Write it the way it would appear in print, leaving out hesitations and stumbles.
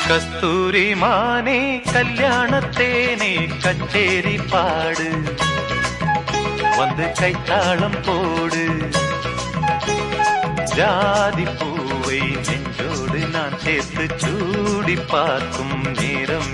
கஸ்தூரி மானே கல்யாணத்தேனே கச்சேரி பாடு வந்து கைத்தாளம் போடு ஜாதி பூவை நெஞ்சோடு நான் சேர்த்து சூடி பார்க்கும் நேரம்